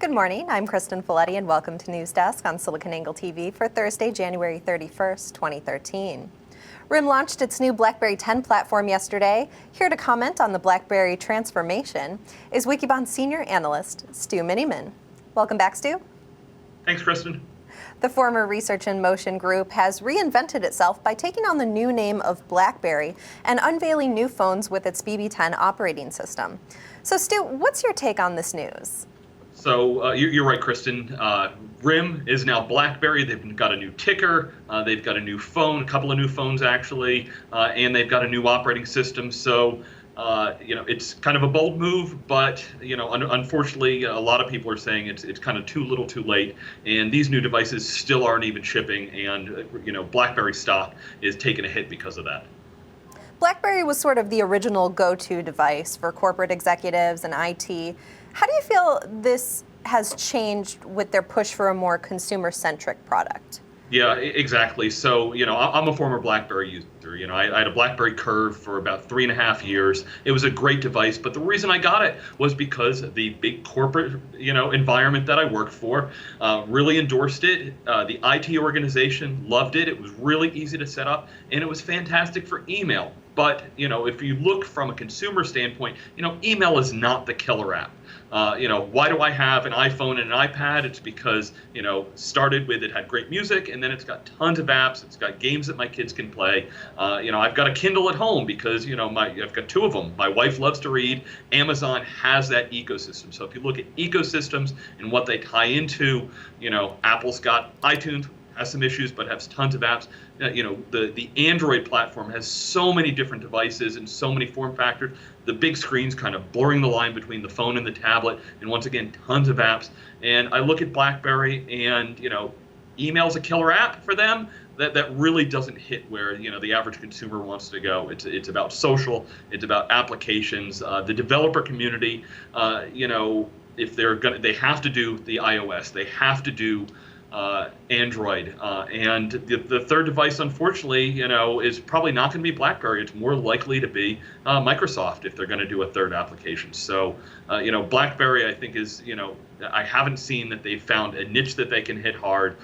Good morning, I'm Kristen Folletti and welcome to News Desk on SiliconANGLE TV for Thursday, January 31st, 2013. RIM launched its new BlackBerry 10 platform yesterday. Here to comment on the BlackBerry transformation is Wikibon Senior Analyst Stu Miniman. Welcome back, Stu. Thanks, Kristen. The former Research in Motion group has reinvented itself by taking on the new name of BlackBerry and unveiling new phones with its BB10 operating system. So, Stu, what's your take on this news? So you're right, Kristen. RIM is now BlackBerry. They've got a new ticker. They've got a new phone, a couple of new phones actually, and they've got a new operating system. So it's kind of a bold move, but unfortunately, a lot of people are saying it's kind of too little, too late, and these new devices still aren't even shipping, and BlackBerry stock is taking a hit because of that. BlackBerry was sort of the original go-to device for corporate executives and IT. How do you feel this has changed with their push for a more consumer-centric product? Yeah, exactly. So, I'm a former BlackBerry user. I had a BlackBerry Curve for about 3.5 years. It was a great device, but the reason I got it was because the big corporate, environment that I worked for really endorsed it. The IT organization loved it. It was really easy to set up, and it was fantastic for email. But, if you look from a consumer standpoint, email is not the killer app. Why do I have an iPhone and an iPad? It's because, started with it had great music, and then it's got tons of apps. It's got games that my kids can play. I've got a Kindle at home because, I've got 2 of them. My wife loves to read. Amazon has that ecosystem. So if you look at ecosystems and what they tie into, Apple's got iTunes, has some issues, but has tons of apps. The Android platform has so many different devices and so many form factors. The big screen's kind of blurring the line between the phone and the tablet, and once again, tons of apps. And I look at BlackBerry, and email's a killer app for them. That really doesn't hit where the average consumer wants to go. It's about social. It's about applications. The developer community. If they have to do the iOS. They have to do Android, and the third device, unfortunately, is probably not going to be BlackBerry. It's more likely to be Microsoft if they're going to do a third application. So, BlackBerry, I think, is, I haven't seen that they've found a niche that they can hit hard.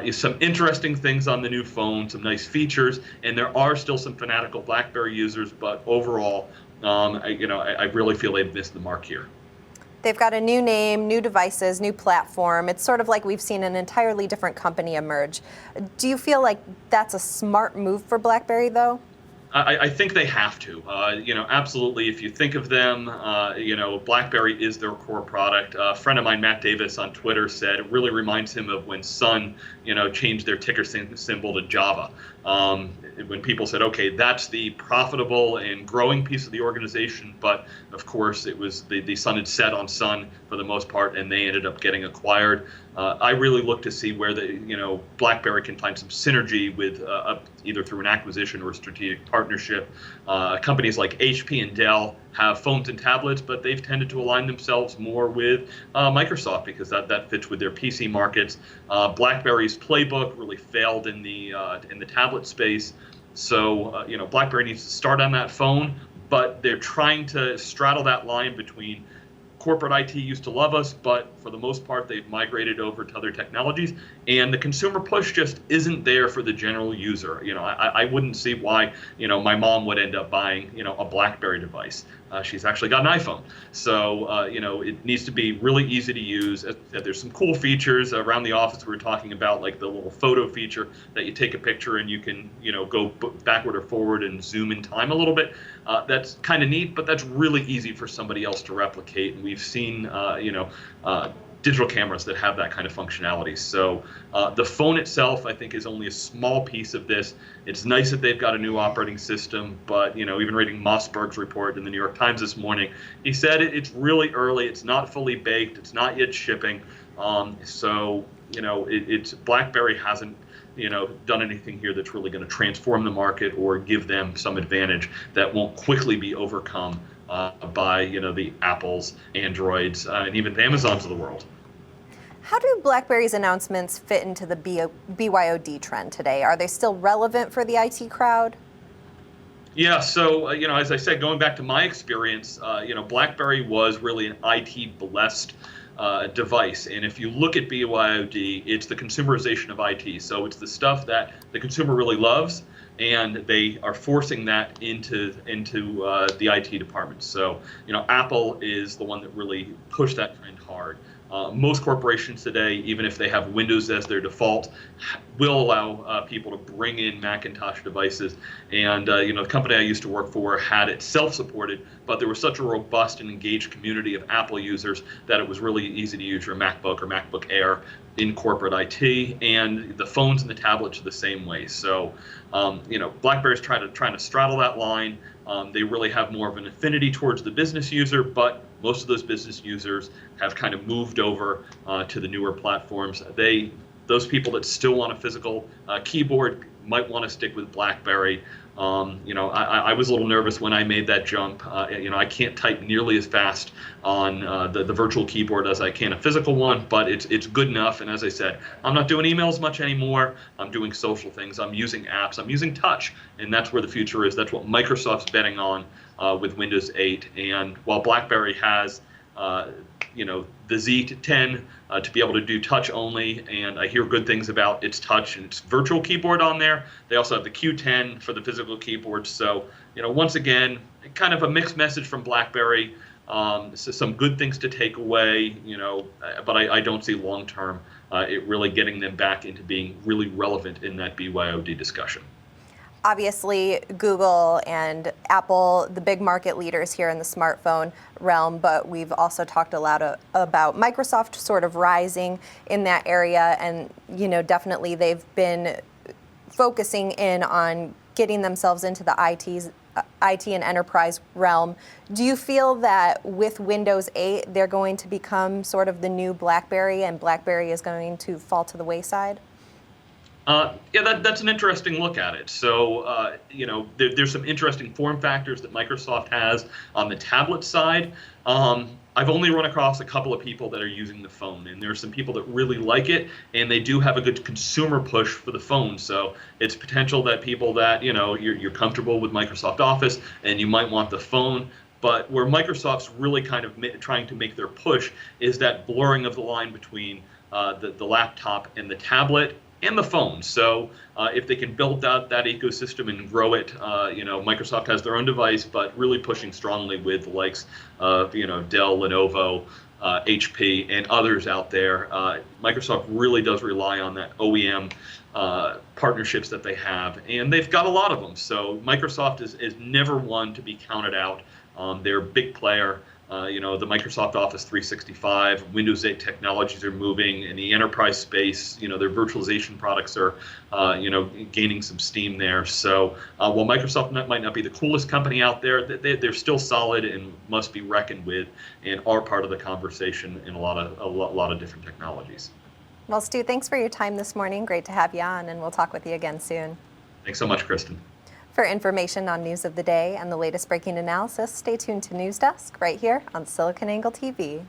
Is some interesting things on the new phone, some nice features, and there are still some fanatical BlackBerry users. But overall, I really feel they've missed the mark here. They've got a new name, new devices, new platform. It's sort of like we've seen an entirely different company emerge. Do you feel like that's a smart move for BlackBerry, though? I think they have to. Absolutely. If you think of them, BlackBerry is their core product. A friend of mine, Matt Davis, on Twitter said it really reminds him of when Sun, changed their ticker symbol to Java. When people said, okay, that's the profitable and growing piece of the organization, but of course it was the sun had set on Sun for the most part, and they ended up getting acquired. I really look to see where BlackBerry can find some synergy with either through an acquisition or a strategic partnership. Companies like HP and Dell have phones and tablets, but they've tended to align themselves more with Microsoft because that fits with their PC markets. BlackBerry's playbook really failed in the tablet space. So BlackBerry needs to start on that phone, but they're trying to straddle that line between corporate IT used to love us, but for the most part, they've migrated over to other technologies, and the consumer push just isn't there for the general user. I wouldn't see why, my mom would end up buying, a BlackBerry device. She's actually got an iPhone. So, it needs to be really easy to use. There's some cool features around the office we were talking about, like the little photo feature that you take a picture and you can, go backward or forward and zoom in time a little bit. That's kind of neat, but that's really easy for somebody else to replicate. And we've seen, digital cameras that have that kind of functionality. So the phone itself, I think, is only a small piece of this. It's nice that they've got a new operating system, but even reading Mossberg's report in the New York Times this morning, he said it's really early. It's not fully baked. It's not yet shipping. It's BlackBerry hasn't done anything here that's really going to transform the market or give them some advantage that won't quickly be overcome by the Apples, Androids, and even the Amazons of the world. How do BlackBerry's announcements fit into the BYOD trend today? Are they still relevant for the IT crowd? Yeah, so as I said, going back to my experience, BlackBerry was really an IT blessed device, and if you look at BYOD, it's the consumerization of IT. So it's the stuff that the consumer really loves, and they are forcing that into the IT department. So Apple is the one that really pushed that trend hard. Most corporations today, even if they have Windows as their default, will allow people to bring in Macintosh devices. And the company I used to work for had it self-supported, but there was such a robust and engaged community of Apple users that it was really easy to use your MacBook or MacBook Air in corporate IT, and the phones and the tablets are the same way. So, BlackBerry's trying to straddle that line. They really have more of an affinity towards the business user, but most of those business users have kind of moved over to the newer platforms. Those people that still want a physical keyboard might want to stick with BlackBerry. I was a little nervous when I made that jump. I can't type nearly as fast on the virtual keyboard as I can a physical one, but it's good enough. And as I said, I'm not doing emails much anymore. I'm doing social things. I'm using apps. I'm using touch, and that's where the future is. That's what Microsoft's betting on with Windows 8. And while BlackBerry has the Z10 to be able to do touch only, and I hear good things about its touch and its virtual keyboard on there. They also have the Q10 for the physical keyboard. So, once again, kind of a mixed message from BlackBerry. So some good things to take away, but I don't see long term it really getting them back into being really relevant in that BYOD discussion. Obviously, Google and Apple, the big market leaders here in the smartphone realm, but we've also talked a lot about Microsoft sort of rising in that area, and definitely they've been focusing in on getting themselves into the IT and enterprise realm. Do you feel that with Windows 8, they're going to become sort of the new BlackBerry, and BlackBerry is going to fall to the wayside? That's an interesting look at it. So, there's some interesting form factors that Microsoft has on the tablet side. I've only run across a couple of people that are using the phone, and there's some people that really like it, and they do have a good consumer push for the phone. So it's potential that people that, you're comfortable with Microsoft Office and you might want the phone. But where Microsoft's really kind of trying to make their push is that blurring of the line between the laptop and the tablet and the phone. So if they can build out that ecosystem and grow it, Microsoft has their own device, but really pushing strongly with the likes of, Dell, Lenovo, HP, and others out there. Microsoft really does rely on that OEM partnerships that they have, and they've got a lot of them. So Microsoft is never one to be counted out. They're a big player. The Microsoft Office 365, Windows 8 technologies are moving in the enterprise space. Their virtualization products are, gaining some steam there. So while Microsoft might not be the coolest company out there, they're still solid and must be reckoned with, and are part of the conversation in a lot of different technologies. Well, Stu, thanks for your time this morning. Great to have you on, and we'll talk with you again soon. Thanks so much, Kristen. For information on news of the day and the latest breaking analysis, stay tuned to News Desk right here on SiliconANGLE TV.